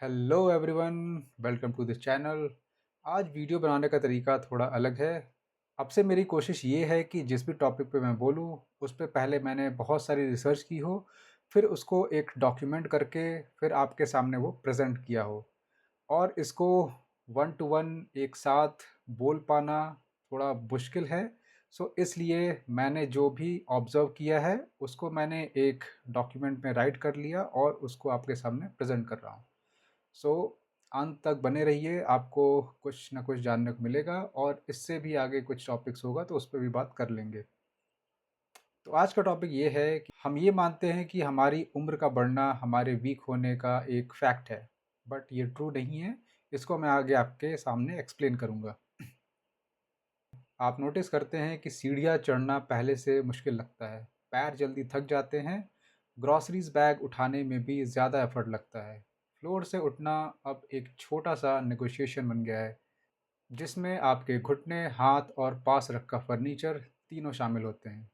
Hello everyone, welcome to this channel. आज video बनाने का तरीका थोड़ा अलग है। अब से मेरी कोशिश ये है कि जिस भी टॉपिक पे मैं बोलूँ उस पे पहले मैंने बहुत सारी रिसर्च की हो, फिर उसको एक डॉक्यूमेंट करके फिर आपके सामने वो प्रेजेंट किया हो। और इसको वन टू वन एक साथ बोल पाना थोड़ा मुश्किल है। सो इसलिए मैंने जो भी ऑब्ज़र्व किया है उसको मैंने एक डॉक्यूमेंट में राइट कर लिया और उसको आपके सामने प्रेजेंट कर रहा हूँ। सो अंत तक बने रहिए, आपको कुछ ना कुछ जानने को मिलेगा और इससे भी आगे कुछ टॉपिक्स होगा तो उस पर भी बात कर लेंगे। तो आज का टॉपिक ये है कि हम ये मानते हैं कि हमारी उम्र का बढ़ना हमारे वीक होने का एक फैक्ट है, बट ये ट्रू नहीं है। इसको मैं आगे आपके सामने एक्सप्लेन करूँगा। आप नोटिस करते हैं कि सीढ़ियाँ चढ़ना पहले से मुश्किल लगता है, पैर जल्दी थक जाते हैं, ग्रॉसरीज बैग उठाने में भी ज़्यादा एफर्ट लगता है। फ्लोर से उठना अब एक छोटा सा नेगोशिएशन बन गया है, जिसमें आपके घुटने, हाथ और पास रखा फर्नीचर तीनों शामिल होते हैं।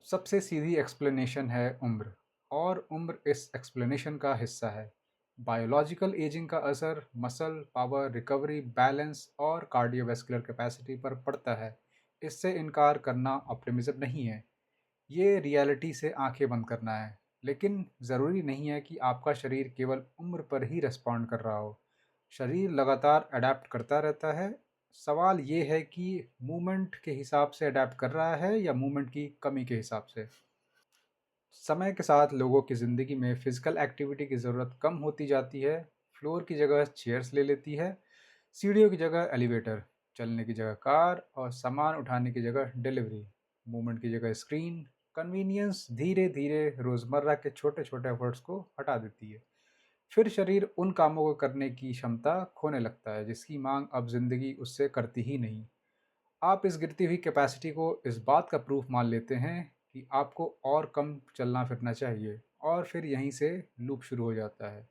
सबसे सीधी एक्सप्लेनेशन है उम्र, और उम्र इस एक्सप्लेनेशन का हिस्सा है। बायोलॉजिकल एजिंग का असर मसल पावर, रिकवरी, बैलेंस और कार्डियोवैस्कुलर कैपेसिटी पर पड़ता है। इससे इनकार करना ऑप्टिमिज्म नहीं है, ये रियलिटी से आंखें बंद करना है। लेकिन ज़रूरी नहीं है कि आपका शरीर केवल उम्र पर ही रिस्पॉन्ड कर रहा हो। शरीर लगातार अडेप्ट करता रहता है। सवाल ये है कि मूवमेंट के हिसाब से अडेप्ट कर रहा है या मूवमेंट की कमी के हिसाब से। समय के साथ लोगों की ज़िंदगी में फ़िज़िकल एक्टिविटी की ज़रूरत कम होती जाती है। फ्लोर की जगह चेयर्स ले लेती है, सीढ़ियों की जगह एलिवेटर, चलने की जगह कार और सामान उठाने की जगह डिलीवरी, मूवमेंट की जगह स्क्रीन। कन्वीनियंस धीरे धीरे रोज़मर्रा के छोटे छोटे एफर्ट्स को हटा देती है। फिर शरीर उन कामों को करने की क्षमता खोने लगता है जिसकी मांग अब ज़िंदगी उससे करती ही नहीं। आप इस गिरती हुई कैपेसिटी को इस बात का प्रूफ मान लेते हैं कि आपको और कम चलना फिरना चाहिए, और फिर यहीं से लूप शुरू हो जाता है।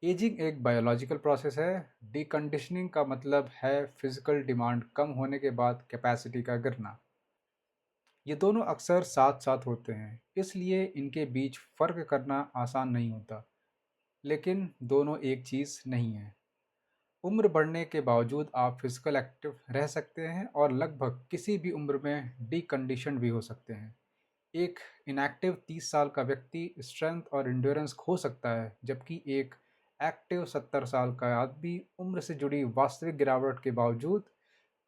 एजिंग एक बायोलॉजिकल प्रोसेस है। डिकंडीशनिंग का मतलब है फिजिकल डिमांड कम होने के बाद कैपेसिटी का गिरना। ये दोनों अक्सर साथ साथ होते हैं, इसलिए इनके बीच फ़र्क करना आसान नहीं होता। लेकिन दोनों एक चीज़ नहीं है। उम्र बढ़ने के बावजूद आप फिजिकल एक्टिव रह सकते हैं और लगभग किसी भी उम्र में डीकंडीशन भी हो सकते हैं। एक इनएक्टिव 30 साल का व्यक्ति स्ट्रेंथ और इंड्योरेंस खो सकता है, जबकि एक एक्टिव 70 साल का आदमी उम्र से जुड़ी वास्तविक गिरावट के बावजूद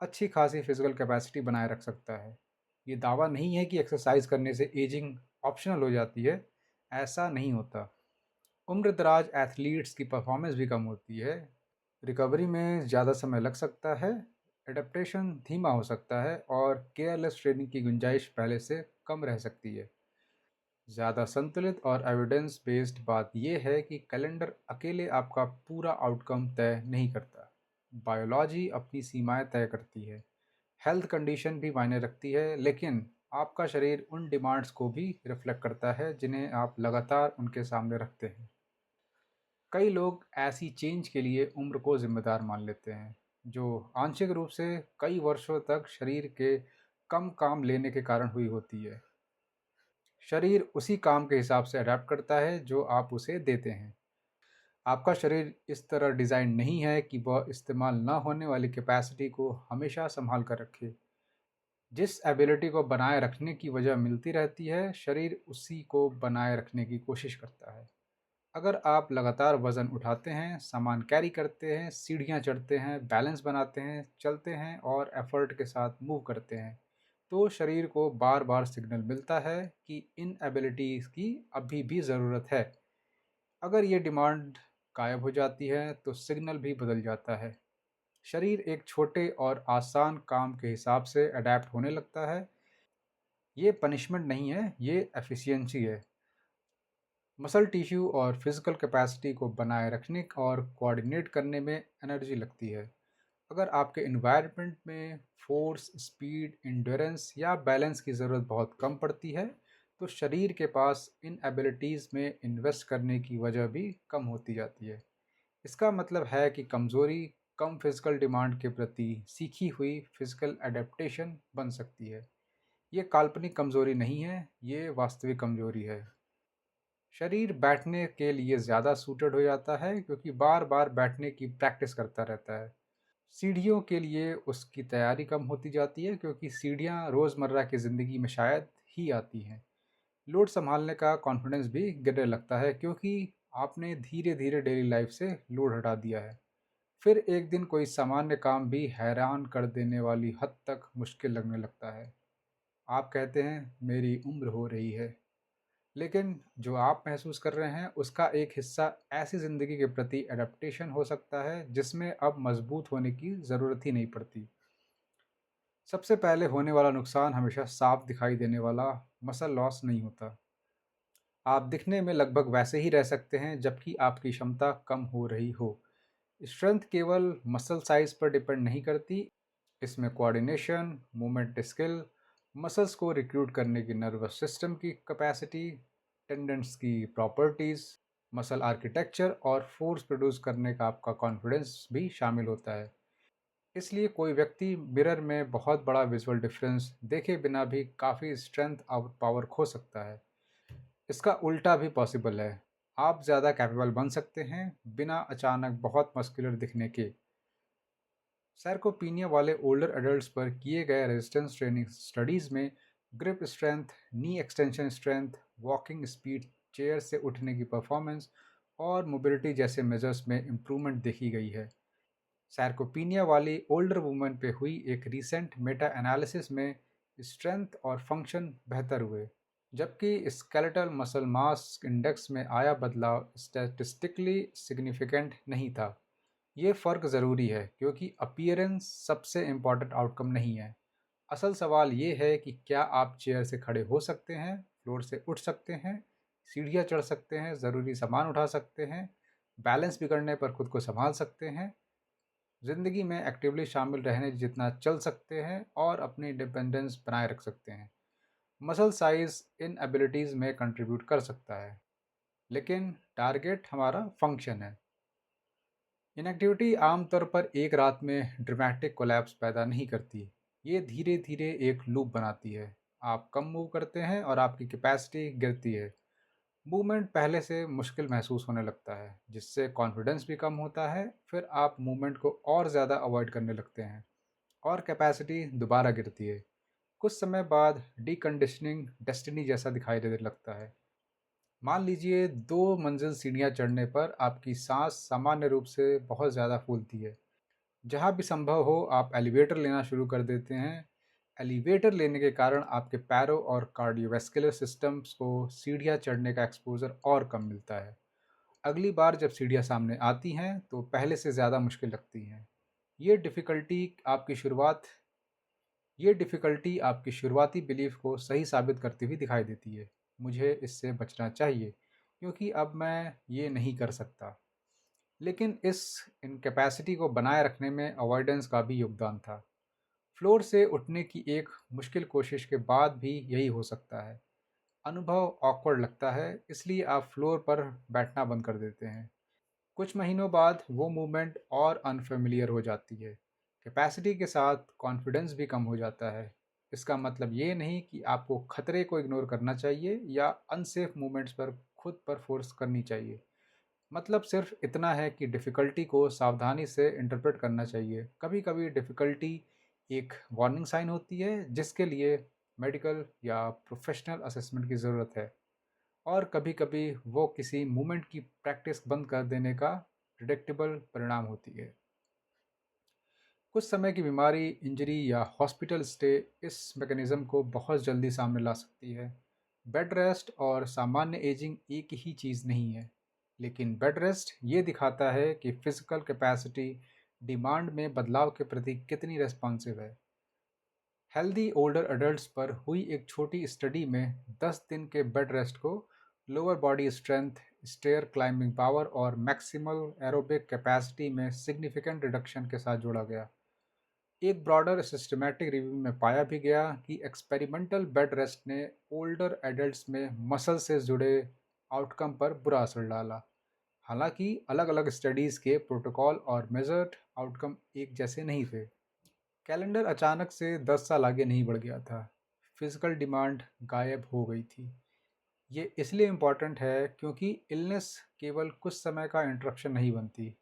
अच्छी खासी फिजिकल कैपेसिटी बनाए रख सकता है। ये दावा नहीं है कि एक्सरसाइज करने से एजिंग ऑप्शनल हो जाती है। ऐसा नहीं होता। उम्र दराज एथलीट्स की परफॉर्मेंस भी कम होती है, रिकवरी में ज़्यादा समय लग सकता है, एडेप्टेशन धीमा हो सकता है और केयरलेस ट्रेनिंग की गुंजाइश पहले से कम रह सकती है। ज़्यादा संतुलित और एविडेंस बेस्ड बात यह है कि कैलेंडर अकेले आपका पूरा आउटकम तय नहीं करता। बायोलॉजी अपनी सीमाएं तय करती है, हेल्थ कंडीशन भी मायने रखती है, लेकिन आपका शरीर उन डिमांड्स को भी रिफ्लेक्ट करता है जिन्हें आप लगातार उनके सामने रखते हैं। कई लोग ऐसी चेंज के लिए उम्र को जिम्मेदार मान लेते हैं, जो आंशिक रूप से कई वर्षों तक शरीर के कम काम लेने के कारण हुई होती है। शरीर उसी काम के हिसाब से अडेप्ट करता है जो आप उसे देते हैं। आपका शरीर इस तरह डिज़ाइन नहीं है कि वह इस्तेमाल ना होने वाली कैपेसिटी को हमेशा संभाल कर रखे। जिस एबिलिटी को बनाए रखने की वजह मिलती रहती है, शरीर उसी को बनाए रखने की कोशिश करता है। अगर आप लगातार वज़न उठाते हैं, सामान कैरी करते हैं, सीढ़ियाँ चढ़ते हैं, बैलेंस बनाते हैं, चलते हैं और एफर्ट के साथ मूव करते हैं, तो शरीर को बार बार सिग्नल मिलता है कि इन एबिलिटीज़ की अभी भी ज़रूरत है। अगर ये डिमांड गायब हो जाती है तो सिग्नल भी बदल जाता है। शरीर एक छोटे और आसान काम के हिसाब से अडेप्ट होने लगता है। ये पनिशमेंट नहीं है, ये एफिशिएंसी है। मसल टिश्यू और फिजिकल कैपेसिटी को बनाए रखने और कोऑर्डिनेट करने में एनर्जी लगती है। अगर आपके इन्वायरमेंट में फोर्स, स्पीड, इंड्योरेंस या बैलेंस की ज़रूरत बहुत कम पड़ती है, तो शरीर के पास इन एबिलिटीज़ में इन्वेस्ट करने की वजह भी कम होती जाती है। इसका मतलब है कि कमज़ोरी कम फिजिकल डिमांड के प्रति सीखी हुई फिजिकल एडेप्टेशन बन सकती है। ये काल्पनिक कमज़ोरी नहीं है, ये वास्तविक कमज़ोरी है। शरीर बैठने के लिए ज़्यादा सूटेड हो जाता है क्योंकि बार बार बैठने की प्रैक्टिस करता रहता है। सीढ़ियों के लिए उसकी तैयारी कम होती जाती है क्योंकि सीढ़ियाँ रोज़मर्रा की ज़िंदगी में शायद ही आती हैं। लोड संभालने का कॉन्फिडेंस भी गिरने लगता है क्योंकि आपने धीरे धीरे डेली लाइफ से लोड हटा दिया है। फिर एक दिन कोई सामान्य काम भी हैरान कर देने वाली हद तक मुश्किल लगने लगता है। आप कहते हैं मेरी उम्र हो रही है, लेकिन जो आप महसूस कर रहे हैं उसका एक हिस्सा ऐसी ज़िंदगी के प्रति एडेप्टेशन हो सकता है जिसमें अब मजबूत होने की ज़रूरत ही नहीं पड़ती। सबसे पहले होने वाला नुकसान हमेशा साफ दिखाई देने वाला मसल लॉस नहीं होता। आप दिखने में लगभग वैसे ही रह सकते हैं जबकि आपकी क्षमता कम हो रही हो। स्ट्रेंथ केवल मसल साइज पर डिपेंड नहीं करती, इसमें कोऑर्डिनेशन, मूवमेंट स्किल, मसल्स को रिक्रूट करने की नर्वस सिस्टम की कैपेसिटी, टेंडेंट्स की प्रॉपर्टीज़, मसल आर्किटेक्चर और फोर्स प्रोड्यूस करने का आपका कॉन्फिडेंस भी शामिल होता है। इसलिए कोई व्यक्ति मिरर में बहुत बड़ा विजुअल डिफरेंस देखे बिना भी काफ़ी स्ट्रेंथ और पावर खो सकता है। इसका उल्टा भी पॉसिबल है। आप ज़्यादा कैपेबल बन सकते हैं बिना अचानक बहुत मस्कुलर दिखने के। सैरकोपीनिया वाले ओल्डर एडल्ट्स पर किए गए रेजिस्टेंस ट्रेनिंग स्टडीज़ में grip strength, knee extension strength, walking speed, chair से उठने की परफॉर्मेंस और मोबिलिटी जैसे मेजर्स में इम्प्रूवमेंट देखी गई है। सैरकोपीनिया वाली ओल्डर वुमेन पे हुई एक रीसेंट मेटा एनालिसिस में स्ट्रेंथ और फंक्शन बेहतर हुए, जबकि स्केलेटल मसल मास इंडेक्स में आया बदलाव स्टैटिस्टिकली सिग्निफिकेंट नहीं था। ये फ़र्क ज़रूरी है क्योंकि अपीयरेंस सबसे इम्पॉर्टेंट आउटकम नहीं है। असल सवाल ये है कि क्या आप चेयर से खड़े हो सकते हैं, फ्लोर से उठ सकते हैं, सीढ़ियाँ चढ़ सकते हैं, ज़रूरी सामान उठा सकते हैं, बैलेंस बिगड़ने पर खुद को संभाल सकते हैं, ज़िंदगी में एक्टिवली शामिल रहने जितना चल सकते हैं और अपनी इंडिपेंडेंस बनाए रख सकते हैं। मसल साइज इन एबिलिटीज़ में कंट्रीब्यूट कर सकता है, लेकिन टारगेट हमारा फंक्शन है। इनएक्टिविटी आमतौर पर एक रात में ड्रामेटिक कोलैप्स पैदा नहीं करती। ये धीरे धीरे एक लूप बनाती है। आप कम मूव करते हैं और आपकी कैपेसिटी गिरती है। मूवमेंट पहले से मुश्किल महसूस होने लगता है, जिससे कॉन्फिडेंस भी कम होता है। फिर आप मूवमेंट को और ज़्यादा अवॉइड करने लगते हैं और कैपेसिटी दोबारा गिरती है। कुछ समय बाद डीकंडीशनिंग डेस्टिनी जैसा दिखाई देने लगता है। मान लीजिए 2 मंजिल सीढ़ियाँ चढ़ने पर आपकी सांस सामान्य रूप से बहुत ज़्यादा फूलती है। जहाँ भी संभव हो आप एलिवेटर लेना शुरू कर देते हैं। एलिवेटर लेने के कारण आपके पैरों और कार्डियोवैस्कुलर सिस्टम्स को सीढ़ियाँ चढ़ने का एक्सपोजर और कम मिलता है। अगली बार जब सीढ़ियाँ सामने आती हैं तो पहले से ज़्यादा मुश्किल लगती हैं। ये डिफ़िकल्टी आपकी शुरुआत ये डिफ़िकल्टी आपकी शुरुआती बिलीफ को सही साबित करती हुई दिखाई देती है। मुझे इससे बचना चाहिए क्योंकि अब मैं ये नहीं कर सकता। लेकिन इस इनकैपेसिटी को बनाए रखने में अवॉइडेंस का भी योगदान था। फ्लोर से उठने की एक मुश्किल कोशिश के बाद भी यही हो सकता है। अनुभव ऑकवर्ड लगता है, इसलिए आप फ्लोर पर बैठना बंद कर देते हैं। कुछ महीनों बाद वो मूवमेंट और अनफेमिलियर हो जाती है। कैपेसिटी के साथ कॉन्फिडेंस भी कम हो जाता है। इसका मतलब ये नहीं कि आपको खतरे को इग्नोर करना चाहिए या अनसेफ मूवमेंट्स पर खुद पर फोर्स करनी चाहिए। मतलब सिर्फ इतना है कि डिफ़िकल्टी को सावधानी से इंटरप्रेट करना चाहिए। कभी कभी डिफ़िकल्टी एक वार्निंग साइन होती है जिसके लिए मेडिकल या प्रोफेशनल असेसमेंट की ज़रूरत है, और कभी कभी वो किसी मूवमेंट की प्रैक्टिस बंद कर देने का प्रिडिक्टेबल परिणाम होती है। कुछ समय की बीमारी, इंजरी या हॉस्पिटल स्टे इस मैकेनिज़्म को बहुत जल्दी सामने ला सकती है। बेड रेस्ट और सामान्य एजिंग एक ही चीज़ नहीं है, लेकिन बेड रेस्ट ये दिखाता है कि फिजिकल कैपेसिटी डिमांड में बदलाव के प्रति कितनी रेस्पॉन्सिव है। हेल्दी ओल्डर एडल्ट्स पर हुई एक छोटी स्टडी में 10 दिन के बेड रेस्ट को lower body strength, stair climbing power और मैक्सिमल एरोबिक कैपेसिटी में सिग्निफिकेंट रिडक्शन के साथ जोड़ा गया। एक ब्रॉडर सिस्टमैटिक रिव्यू में पाया भी गया कि एक्सपेरिमेंटल बेड रेस्ट ने ओल्डर एडल्ट्स में मसल से जुड़े आउटकम पर बुरा असर डाला। हालांकि अलग अलग स्टडीज़ के प्रोटोकॉल और मेजर्ड आउटकम एक जैसे नहीं थे। कैलेंडर अचानक से 10 साल आगे नहीं बढ़ गया था। फिजिकल डिमांड गायब हो गई थी। ये इसलिए इम्पॉर्टेंट है क्योंकि इलनेस केवल कुछ समय का इंटरप्शन नहीं बनती,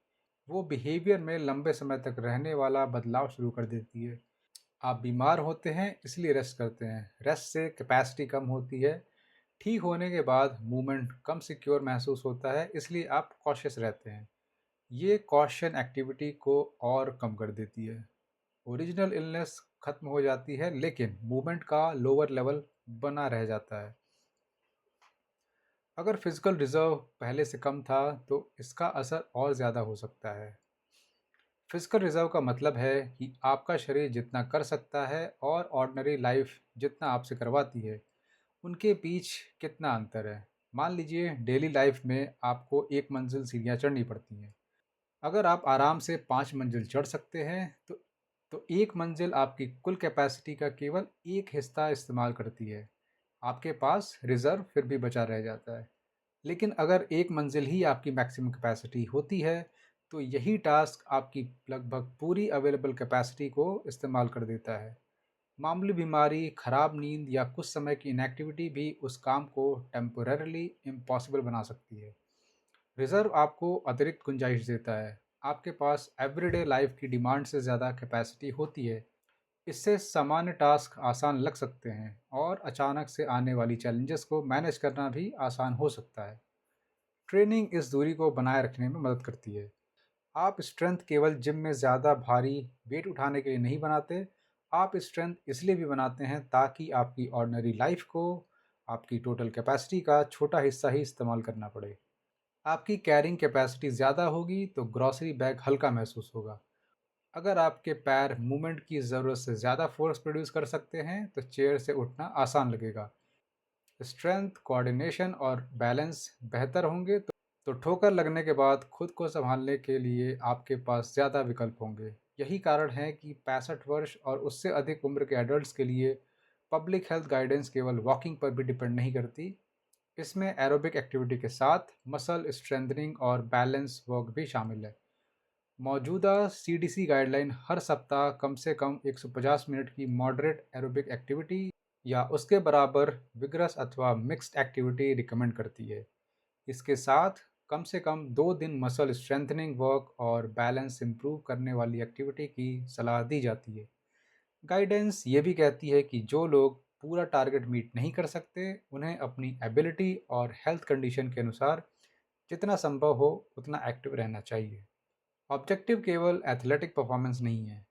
वो बिहेवियर में लंबे समय तक रहने वाला बदलाव शुरू कर देती है। आप बीमार होते हैं इसलिए रेस्ट करते हैं, रेस्ट से कैपेसिटी कम होती है। ठीक होने के बाद मूवमेंट कम सिक्योर महसूस होता है, इसलिए आप कॉशियस रहते हैं। ये कॉशन एक्टिविटी को और कम कर देती है। ओरिजिनल इलनेस खत्म हो जाती है लेकिन मूवमेंट का लोअर लेवल बना रह जाता है। अगर फिजिकल रिजर्व पहले से कम था तो इसका असर और ज़्यादा हो सकता है। फिजिकल रिजर्व का मतलब है कि आपका शरीर जितना कर सकता है और ऑर्डिनरी लाइफ जितना आपसे करवाती है, उनके बीच कितना अंतर है। मान लीजिए डेली लाइफ में आपको एक मंजिल सीढ़ियाँ चढ़नी पड़ती हैं। अगर आप आराम से 5 मंजिल चढ़ सकते हैं तो एक मंजिल आपकी कुल कैपेसिटी का केवल एक हिस्सा इस्तेमाल करती है। आपके पास रिजर्व फिर भी बचा रह जाता है। लेकिन अगर एक मंजिल ही आपकी मैक्सिमम कैपेसिटी होती है तो यही टास्क आपकी लगभग पूरी अवेलेबल कैपेसिटी को इस्तेमाल कर देता है। मामूली बीमारी, खराब नींद या कुछ समय की इनएक्टिविटी भी उस काम को टेम्पोरेरली इम्पॉसिबल बना सकती है। रिजर्व आपको अतिरिक्त गुंजाइश देता है। आपके पास एवरीडे लाइफ की डिमांड से ज़्यादा कैपेसिटी होती है। इससे सामान्य टास्क आसान लग सकते हैं और अचानक से आने वाली चैलेंजेस को मैनेज करना भी आसान हो सकता है। ट्रेनिंग इस दूरी को बनाए रखने में मदद करती है। आप स्ट्रेंथ केवल जिम में ज़्यादा भारी वेट उठाने के लिए नहीं बनाते। आप स्ट्रेंथ इसलिए भी बनाते हैं ताकि आपकी ऑर्डिनरी लाइफ को आपकी टोटल कैपेसिटी का छोटा हिस्सा ही इस्तेमाल करना पड़े। आपकी कैरिंग कैपेसिटी ज़्यादा होगी तो ग्रॉसरी बैग हल्का महसूस होगा। अगर आपके पैर मूवमेंट की ज़रूरत से ज़्यादा फोर्स प्रोड्यूस कर सकते हैं तो चेयर से उठना आसान लगेगा। स्ट्रेंथ, कोऑर्डिनेशन और बैलेंस बेहतर होंगे तो ठोकर लगने के बाद खुद को संभालने के लिए आपके पास ज़्यादा विकल्प होंगे। यही कारण है कि 65 वर्ष और उससे अधिक उम्र के एडल्ट्स के लिए पब्लिक हेल्थ गाइडेंस केवल वॉकिंग पर भी डिपेंड नहीं करती। इसमें एरोबिक एक्टिविटी के साथ मसल स्ट्रेंथनिंग और बैलेंस वर्क भी शामिल है। मौजूदा सीडीसी गाइडलाइन हर सप्ताह कम से कम 150 मिनट की मॉडरेट एरोबिक एक्टिविटी या उसके बराबर विग्रस अथवा मिक्स्ड एक्टिविटी रिकमेंड करती है। इसके साथ कम से कम 2 दिन मसल स्ट्रेंथनिंग वर्क और बैलेंस इंप्रूव करने वाली एक्टिविटी की सलाह दी जाती है। गाइडेंस ये भी कहती है कि जो लोग पूरा टारगेट मीट नहीं कर सकते उन्हें अपनी एबिलिटी और हेल्थ कंडीशन के अनुसार जितना संभव हो उतना एक्टिव रहना चाहिए। ऑब्जेक्टिव केवल एथलेटिक परफॉर्मेंस नहीं है,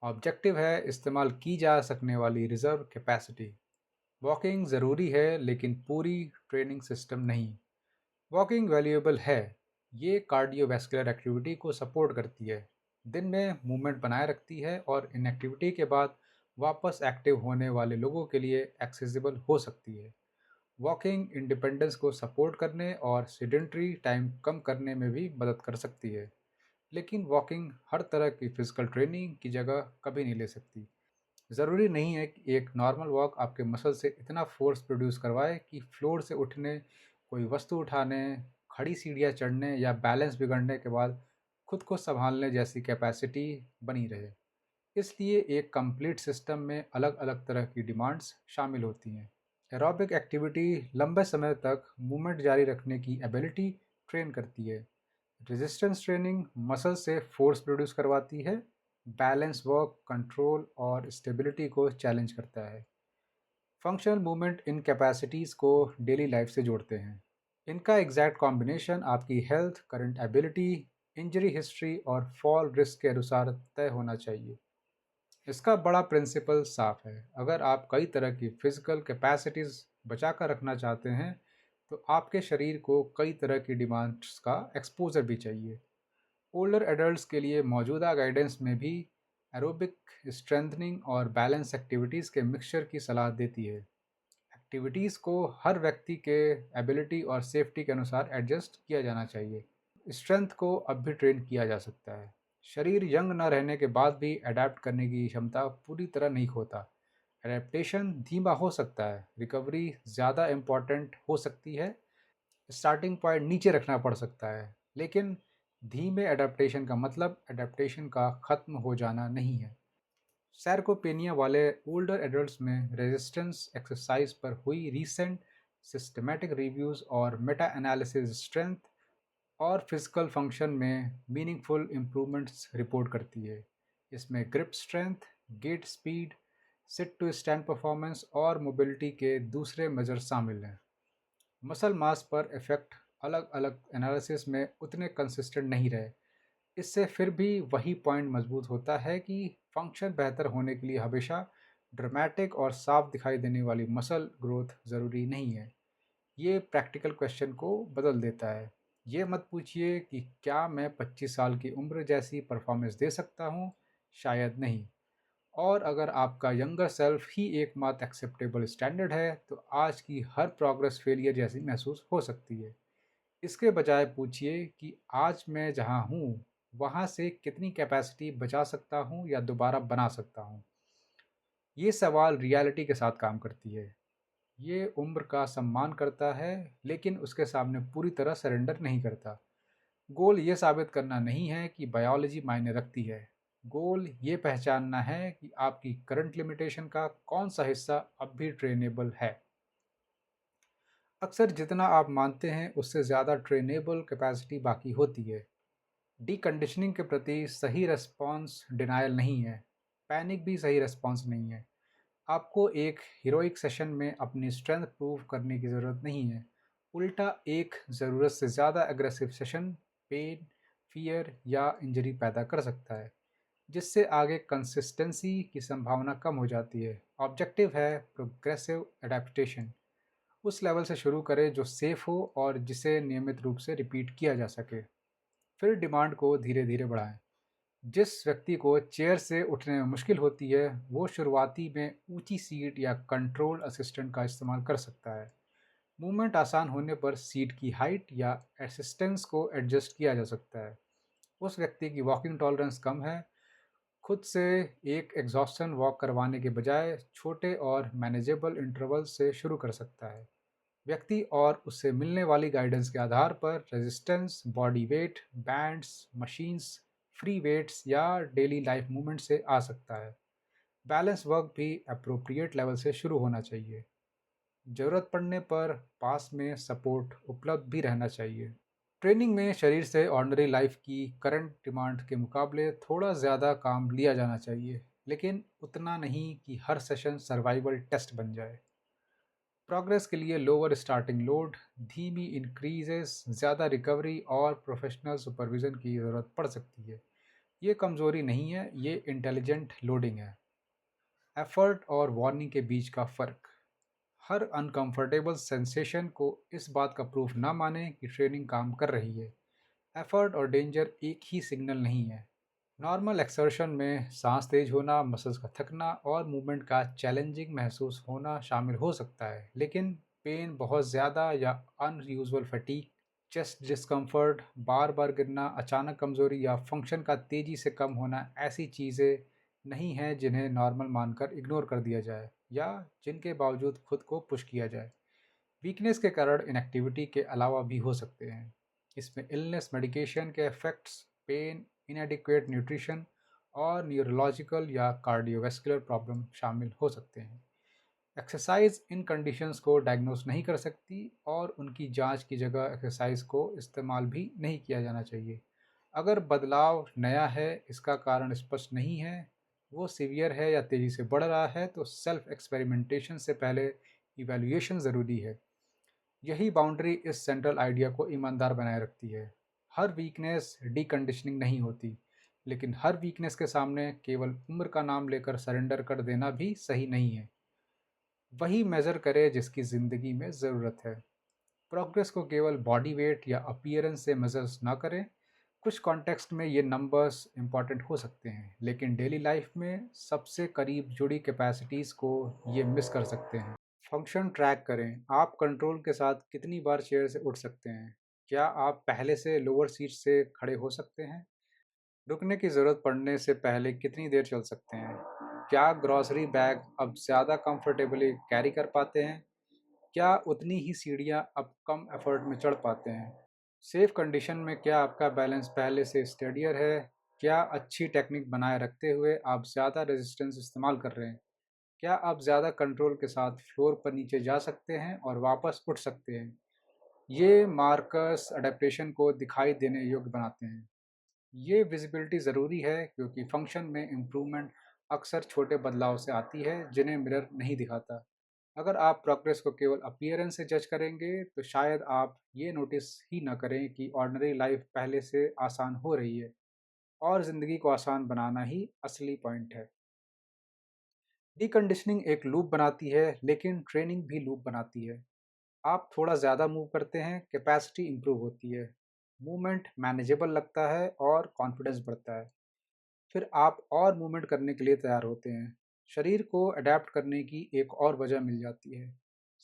ऑब्जेक्टिव है इस्तेमाल की जा सकने वाली रिजर्व कैपेसिटी। वॉकिंग ज़रूरी है लेकिन पूरी ट्रेनिंग सिस्टम नहीं। वॉकिंग वैल्यूएबल है, ये कार्डियोवैस्कुलर एक्टिविटी को सपोर्ट करती है, दिन में मूवमेंट बनाए रखती है और इनएक्टिविटी के बाद वापस एक्टिव होने वाले लोगों के लिए एक्सेसिबल हो सकती है। वॉकिंग इंडिपेंडेंस को सपोर्ट करने और सेडेंट्री टाइम कम करने में भी मदद कर सकती है, लेकिन वॉकिंग हर तरह की फिजिकल ट्रेनिंग की जगह कभी नहीं ले सकती। ज़रूरी नहीं है कि एक नॉर्मल वॉक आपके मसल से इतना फोर्स प्रोड्यूस करवाए कि फ्लोर से उठने, कोई वस्तु उठाने, खड़ी सीढ़ियाँ चढ़ने या बैलेंस बिगड़ने के बाद खुद को संभालने जैसी कैपेसिटी बनी रहे। इसलिए एक कंप्लीट सिस्टम में अलग अलग तरह की डिमांड्स शामिल होती हैं। एरोबिक एक्टिविटी लंबे समय तक मूवमेंट जारी रखने की एबिलिटी ट्रेन करती है। रेजिस्टेंस ट्रेनिंग मसल से फोर्स प्रोड्यूस करवाती है। बैलेंस वर्क कंट्रोल और स्टेबिलिटी को चैलेंज करता है। फंक्शनल मूवमेंट इन कैपेसिटीज़ को डेली लाइफ से जोड़ते हैं। इनका एग्जैक्ट कॉम्बिनेशन आपकी health, current ability, injury history और फॉल रिस्क के अनुसार तय होना चाहिए। इसका बड़ा प्रिंसिपल साफ है। अगर आप कई तरह की फिजिकल कैपेसिटीज़ बचा कर रखना चाहते हैं तो आपके शरीर को कई तरह की डिमांड्स का एक्सपोजर भी चाहिए। ओल्डर एडल्ट्स के लिए मौजूदा गाइडेंस में भी एरोबिक, स्ट्रेंथनिंग और बैलेंस एक्टिविटीज़ के मिक्सचर की सलाह देती है। एक्टिविटीज़ को हर व्यक्ति के एबिलिटी और सेफ्टी के अनुसार एडजस्ट किया जाना चाहिए। स्ट्रेंथ को अब भी ट्रेन किया जा सकता है। शरीर यंग न रहने के बाद भी अडेप्ट करने की क्षमता पूरी तरह नहीं खोता। एडेप्टेशन धीमा हो सकता है, रिकवरी ज़्यादा इम्पॉर्टेंट हो सकती है, स्टार्टिंग पॉइंट नीचे रखना पड़ सकता है, लेकिन धीमे एडेप्टेशन का मतलब एडेप्टेशन का ख़त्म हो जाना नहीं है। सैरकोपेनिया वाले ओल्डर एडल्ट्स में रेजिस्टेंस एक्सरसाइज पर हुई रीसेंट सिस्टमैटिक रिव्यूज़ और मेटा एनालिसिस स्ट्रेंथ और फिजिकल फंक्शन में मीनिंगफुल इम्प्रूवमेंट्स रिपोर्ट करती है। इसमें grip strength, gait speed, sit to stand performance और मोबिलिटी के दूसरे मेजर शामिल हैं। मसल मास पर इफेक्ट अलग अलग एनालिसिस में उतने कंसिस्टेंट नहीं रहे। इससे फिर भी वही पॉइंट मजबूत होता है कि फंक्शन बेहतर होने के लिए हमेशा ड्रामेटिक और साफ दिखाई देने वाली मसल ग्रोथ ज़रूरी नहीं है। ये प्रैक्टिकल क्वेश्चन को बदल देता है। ये मत पूछिए कि क्या मैं 25 साल की उम्र जैसी परफॉर्मेंस दे सकता हूँ? शायद नहीं। और अगर आपका यंगर सेल्फ ही एकमात्र एक्सेप्टेबल स्टैंडर्ड है, तो आज की हर प्रोग्रेस फेलियर जैसी महसूस हो सकती है। इसके बजाय पूछिए कि आज मैं जहाँ हूँ, वहाँ से कितनी कैपेसिटी बचा सकता हूँ या दोबारा बना सकता हूँ। ये सवाल रियलिटी के साथ काम करती है। ये उम्र का सम्मान करता है, लेकिन उसके सामने पूरी तरह सरेंडर नहीं करता। गोल ये साबित करना नहीं है कि बायोलॉजी मायने रखती है। गोल ये पहचानना है कि आपकी करंट लिमिटेशन का कौन सा हिस्सा अब भी ट्रेनेबल है। अक्सर जितना आप मानते हैं उससे ज़्यादा ट्रेनेबल कैपेसिटी बाकी होती है। डीकंडीशनिंग के प्रति सही रिस्पॉन्स डिनायल नहीं है, पैनिक भी सही रिस्पॉन्स नहीं है। आपको एक हीरोइक सेशन में अपनी स्ट्रेंथ प्रूव करने की ज़रूरत नहीं है। उल्टा एक ज़रूरत से ज़्यादा एग्रेसिव सेशन पेन, फियर या इंजरी पैदा कर सकता है, जिससे आगे कंसिस्टेंसी की संभावना कम हो जाती है। ऑब्जेक्टिव है प्रोग्रेसिव एडेप्टेशन। उस लेवल से शुरू करें जो सेफ हो और जिसे नियमित रूप से रिपीट किया जा सके। फिर डिमांड को धीरे धीरे बढ़ाएं। जिस व्यक्ति को चेयर से उठने में मुश्किल होती है, वो शुरुआती में ऊंची सीट या कंट्रोल असिस्टेंट का इस्तेमाल कर सकता है। मूवमेंट आसान होने पर सीट की हाइट या असिस्टेंस को एडजस्ट किया जा सकता है। उस व्यक्ति की वॉकिंग टॉलरेंस कम है, खुद से एक एग्जॉस्शन वॉक करवाने के बजाय छोटे और मैनेजेबल इंटरवल से शुरू कर सकता है। व्यक्ति और उससे मिलने वाली गाइडेंस के आधार पर resistance, body weight, bands, machines, free weights या डेली लाइफ मूवमेंट से आ सकता है। बैलेंस वर्क भी अप्रोप्रिएट लेवल से शुरू होना चाहिए। ज़रूरत पड़ने पर पास में सपोर्ट उपलब्ध भी रहना चाहिए। ट्रेनिंग में शरीर से ऑर्डिनरी लाइफ की करंट डिमांड के मुकाबले थोड़ा ज़्यादा काम लिया जाना चाहिए, लेकिन उतना नहीं कि हर सेशन सर्वाइवल टेस्ट बन जाए। प्रोग्रेस के लिए लोअर स्टार्टिंग लोड, धीमी इंक्रीजेस, ज़्यादा रिकवरी और प्रोफेशनल सुपरविज़न की ज़रूरत पड़ सकती है। ये कमज़ोरी नहीं है, ये इंटेलिजेंट लोडिंग है। एफर्ट और वार्निंग के बीच का फ़र्क। हर अनकंफर्टेबल सेंसेशन को इस बात का प्रूफ ना माने कि ट्रेनिंग काम कर रही है। एफर्ट और डेंजर एक ही सिग्नल नहीं है। नॉर्मल एक्सर्शन में सांस तेज होना, मसल्स का थकना और मूवमेंट का चैलेंजिंग महसूस होना शामिल हो सकता है, लेकिन पेन बहुत ज़्यादा या अनयूजुअल फटीग, चेस्ट डिस्कम्फर्ट, बार बार गिरना, अचानक कमज़ोरी या फंक्शन का तेज़ी से कम होना ऐसी चीज़ें नहीं हैं जिन्हें नॉर्मल मानकर इग्नोर कर दिया जाए या जिनके बावजूद खुद को पुश किया जाए। वीकनेस के कारण इनएक्टिविटी के अलावा भी हो सकते हैं। इसमें इलनेस, मेडिकेशन के इफेक्ट्स, पेन, इनएडिक्वेट न्यूट्रिशन और न्यूरोलॉजिकल या कार्डियोवैस्कुलर प्रॉब्लम शामिल हो सकते हैं। एक्सरसाइज इन कंडीशंस को डायग्नोस नहीं कर सकती और उनकी जांच की जगह एक्सरसाइज को इस्तेमाल भी नहीं किया जाना चाहिए। अगर बदलाव नया है, इसका कारण स्पष्ट नहीं है, वो सीवियर है या तेज़ी से बढ़ रहा है, तो सेल्फ एक्सपेरिमेंटेशन से पहले इवैल्यूएशन ज़रूरी है। यही बाउंड्री इस सेंट्रल आइडिया को ईमानदार बनाए रखती है। हर वीकनेस डीकंडीशनिंग नहीं होती, लेकिन हर वीकनेस के सामने केवल उम्र का नाम लेकर सरेंडर कर देना भी सही नहीं है। वही मेज़र करे जिसकी ज़िंदगी में ज़रूरत है। प्रोग्रेस को केवल बॉडी वेट या अपीयरेंस से मेजर्स ना करें। कुछ कॉन्टेक्स्ट में ये नंबर्स इंपॉर्टेंट हो सकते हैं, लेकिन डेली लाइफ में सबसे करीब जुड़ी कैपेसिटीज़ को ये मिस कर सकते हैं। फंक्शन ट्रैक करें। आप कंट्रोल के साथ कितनी बार चेयर से उठ सकते हैं? क्या आप पहले से लोअर सीट से खड़े हो सकते हैं? रुकने की ज़रूरत पड़ने से पहले कितनी देर चल सकते हैं? क्या ग्रॉसरी बैग अब ज़्यादा कंफर्टेबली कैरी कर पाते हैं? क्या उतनी ही सीढ़ियाँ अब कम एफर्ट में चढ़ पाते हैं? सेफ कंडीशन में क्या आपका बैलेंस पहले से स्टेडियर है? क्या अच्छी टेक्निक बनाए रखते हुए आप ज़्यादा रेजिस्टेंस इस्तेमाल कर रहे हैं? क्या आप ज़्यादा कंट्रोल के साथ फ्लोर पर नीचे जा सकते हैं और वापस उठ सकते हैं? ये मार्कर्स अडेप्टेशन को दिखाई देने योग्य बनाते हैं। ये विजिबिलिटी ज़रूरी है क्योंकि फंक्शन में इम्प्रूवमेंट अक्सर छोटे बदलाव से आती है जिन्हें मिरर नहीं दिखाता। अगर आप प्रोग्रेस को केवल अपीयरेंस से जज करेंगे तो शायद आप ये नोटिस ही ना करें कि ऑर्डिनरी लाइफ पहले से आसान हो रही है और ज़िंदगी को आसान बनाना ही असली पॉइंट है। डीकंडीशनिंग एक लूप बनाती है लेकिन ट्रेनिंग भी लूप बनाती है। आप थोड़ा ज़्यादा मूव करते हैं, कैपेसिटी इंप्रूव होती है, मूवमेंट मैनेजेबल लगता है और कॉन्फिडेंस बढ़ता है। फिर आप और मूवमेंट करने के लिए तैयार होते हैं। शरीर को अडेप्ट करने की एक और वजह मिल जाती है।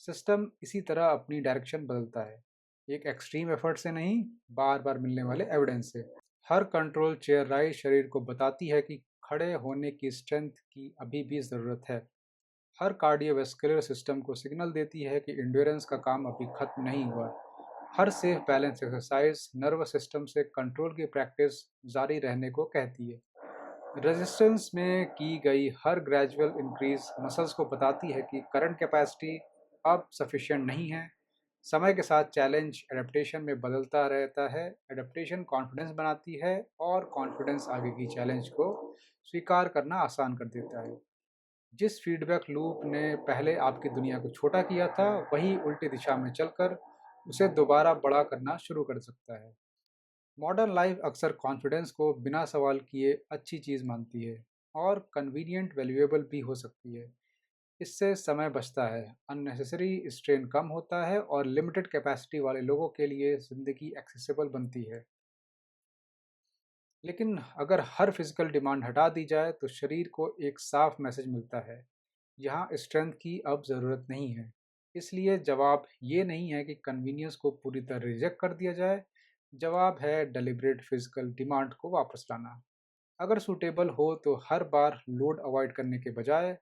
सिस्टम इसी तरह अपनी डायरेक्शन बदलता है, एक एक्सट्रीम एफर्ट से नहीं, बार बार मिलने वाले एविडेंस से। हर कंट्रोल चेयर राइज शरीर को बताती है कि खड़े होने की स्ट्रेंथ की अभी भी ज़रूरत है। हर कार्डियोवैस्कुलर सिस्टम को सिग्नल देती है कि इंड्योरेंस का काम अभी खत्म नहीं हुआ। हर safe balance exercise nervous system से कंट्रोल की प्रैक्टिस जारी रहने को कहती है। रेजिस्टेंस में की गई हर ग्रेजुअल इंक्रीज मसल्स को बताती है कि करंट कैपेसिटी अब सफिशिएंट नहीं है। समय के साथ चैलेंज एडेप्टेशन में बदलता रहता है। एडेप्टेशन कॉन्फिडेंस बनाती है और कॉन्फिडेंस आगे की चैलेंज को स्वीकार करना आसान कर देता है। जिस फीडबैक लूप ने पहले आपकी दुनिया को छोटा किया था वही उल्टी दिशा में चलकर उसे दोबारा बड़ा करना शुरू कर सकता है। मॉडर्न लाइफ अक्सर कॉन्फिडेंस को बिना सवाल किए अच्छी चीज़ मानती है और कन्वीनियंट वैल्यूएबल भी हो सकती है। इससे समय बचता है, अननेसेसरी स्ट्रेन कम होता है और लिमिटेड कैपेसिटी वाले लोगों के लिए ज़िंदगी एक्सेसिबल बनती है। लेकिन अगर हर फिजिकल डिमांड हटा दी जाए तो शरीर को एक साफ मैसेज मिलता है, यहाँ स्ट्रेंथ की अब ज़रूरत नहीं है। इसलिए जवाब ये नहीं है कि कन्वीनियंस को पूरी तरह रिजेक्ट कर दिया जाए, जवाब है डेलिब्रेट फिजिकल डिमांड को वापस लाना। अगर सूटेबल हो तो हर बार लोड अवॉइड करने के बजाय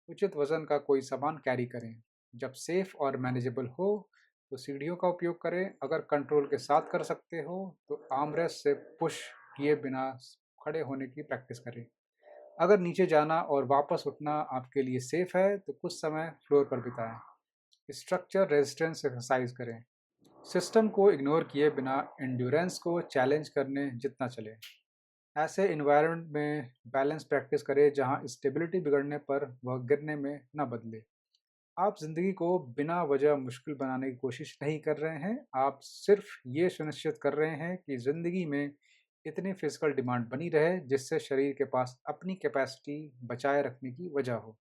उचित वजन का कोई सामान कैरी करें। जब सेफ और मैनेजेबल हो तो सीढ़ियों का उपयोग करें। अगर कंट्रोल के साथ कर सकते हो तो आर्मरेस्ट से पुश किए बिना खड़े होने की प्रैक्टिस करें। अगर नीचे जाना और वापस उठना आपके लिए सेफ है तो कुछ समय फ्लोर पर बिताएं। स्ट्रक्चर रेजिस्टेंस एक्सरसाइज करें। सिस्टम को इग्नोर किए बिना एंड्योरेंस को चैलेंज करने जितना चले। ऐसे इन्वायरमेंट में बैलेंस प्रैक्टिस करें जहां स्टेबिलिटी बिगड़ने पर वह गिरने में न बदले। आप ज़िंदगी को बिना वजह मुश्किल बनाने की कोशिश नहीं कर रहे हैं, आप सिर्फ ये सुनिश्चित कर रहे हैं कि ज़िंदगी में इतनी फिजिकल डिमांड बनी रहे जिससे शरीर के पास अपनी कैपेसिटी बचाए रखने की वजह हो।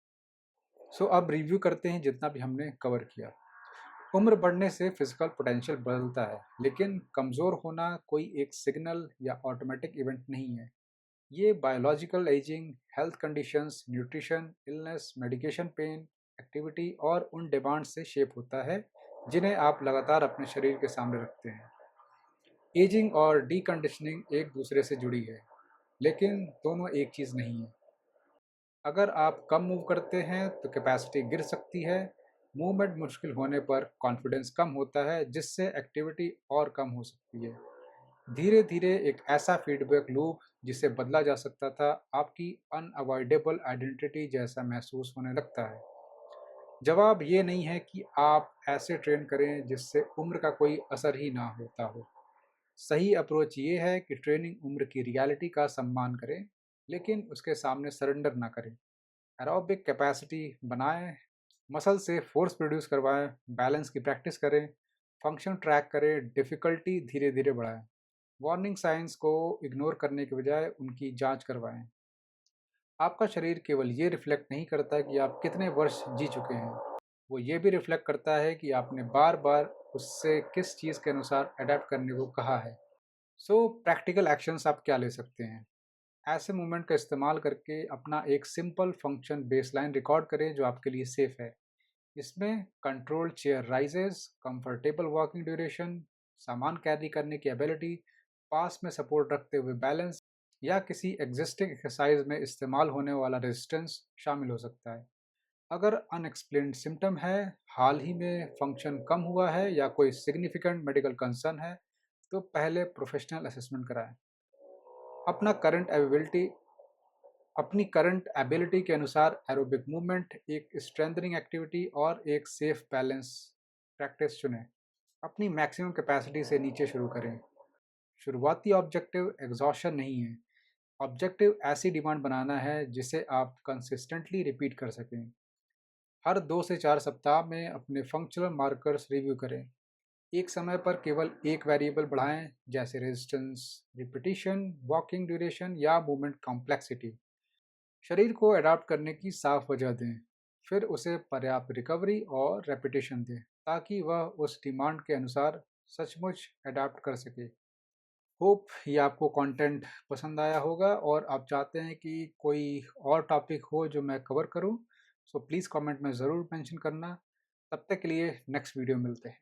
सो अब रिव्यू करते हैं जितना भी हमने कवर किया। उम्र बढ़ने से फिजिकल पोटेंशियल बदलता है, लेकिन कमज़ोर होना कोई एक सिग्नल या ऑटोमेटिक इवेंट नहीं है। ये biological ageing, health conditions, nutrition, illness, medication, pain, activity और उन डिमांड से शेप होता है जिन्हें आप लगातार अपने शरीर के सामने रखते हैं। एजिंग और डीकंडीशनिंग एक दूसरे से जुड़ी है, लेकिन दोनों एक चीज़ नहीं है। अगर आप कम मूव करते हैं तो कैपेसिटी गिर सकती है। मूवमेंट मुश्किल होने पर कॉन्फिडेंस कम होता है जिससे एक्टिविटी और कम हो सकती है। धीरे धीरे एक ऐसा फीडबैक लूप जिसे बदला जा सकता था आपकी अनअवॉइडेबल आइडेंटिटी जैसा महसूस होने लगता है। जवाब ये नहीं है कि आप ऐसे ट्रेन करें जिससे उम्र का कोई असर ही ना होता हो। सही अप्रोच ये है कि ट्रेनिंग उम्र की रियलिटी का सम्मान करें, लेकिन उसके सामने सरेंडर ना करें। एरोबिक कैपेसिटी बनाएं, मसल से फोर्स प्रोड्यूस करवाएं, बैलेंस की प्रैक्टिस करें, फंक्शन ट्रैक करें, डिफ़िकल्टी धीरे धीरे बढ़ाएं। वार्निंग साइंस को इग्नोर करने के बजाय उनकी जांच करवाएं। आपका शरीर केवल ये रिफ्लेक्ट नहीं करता कि आप कितने वर्ष जी चुके हैं, वो ये भी रिफ्लेक्ट करता है कि आपने बार बार उससे किस चीज़ के अनुसार अडेप्ट करने को कहा है। सो प्रैक्टिकल एक्शंस आप क्या ले सकते हैं? ऐसे मूवमेंट का इस्तेमाल करके अपना एक सिंपल फंक्शन बेसलाइन रिकॉर्ड करें जो आपके लिए सेफ है। इसमें control chair rises, comfortable walking duration, सामान कैरी करने की एबिलिटी, पास में सपोर्ट रखते हुए बैलेंस या किसी एग्जिस्टिंग एक्सरसाइज में इस्तेमाल होने वाला रेजिस्टेंस शामिल हो सकता है। अगर अनएक्सप्लेन्ड सिम्टम है, हाल ही में फंक्शन कम हुआ है या कोई सिग्निफिकेंट मेडिकल कंसर्न है तो पहले प्रोफेशनल असेसमेंट कराएं। अपना करंट एबिलिटी अपनी करंट एबिलिटी के अनुसार एरोबिक मूवमेंट, एक स्ट्रेंथनिंग एक्टिविटी और एक सेफ बैलेंस प्रैक्टिस चुनें। अपनी मैक्सिमम कैपेसिटी से नीचे शुरू करें। शुरुआती ऑब्जेक्टिव एग्जॉशन नहीं है। ऑब्जेक्टिव ऐसी डिमांड बनाना है जिसे आप कंसिस्टेंटली रिपीट कर सकें। हर 2 से 4 सप्ताह में अपने फंक्शनल मार्कर्स रिव्यू करें। एक समय पर केवल एक वेरिएबल बढ़ाएं, जैसे रेजिस्टेंस, रिपीटिशन, वॉकिंग ड्यूरेशन या मूवमेंट कॉम्प्लेक्सिटी। शरीर को अडाप्ट करने की साफ वजह दें, फिर उसे पर्याप्त रिकवरी और रेपिटेशन दें ताकि वह उस डिमांड के अनुसार सचमुच अडाप्ट कर सके। होप ये आपको कंटेंट पसंद आया होगा और आप चाहते हैं कि कोई और टॉपिक हो जो मैं कवर करूं, सो प्लीज़ कमेंट में ज़रूर मेंशन करना। तब तक के लिए नेक्स्ट वीडियो मिलते हैं।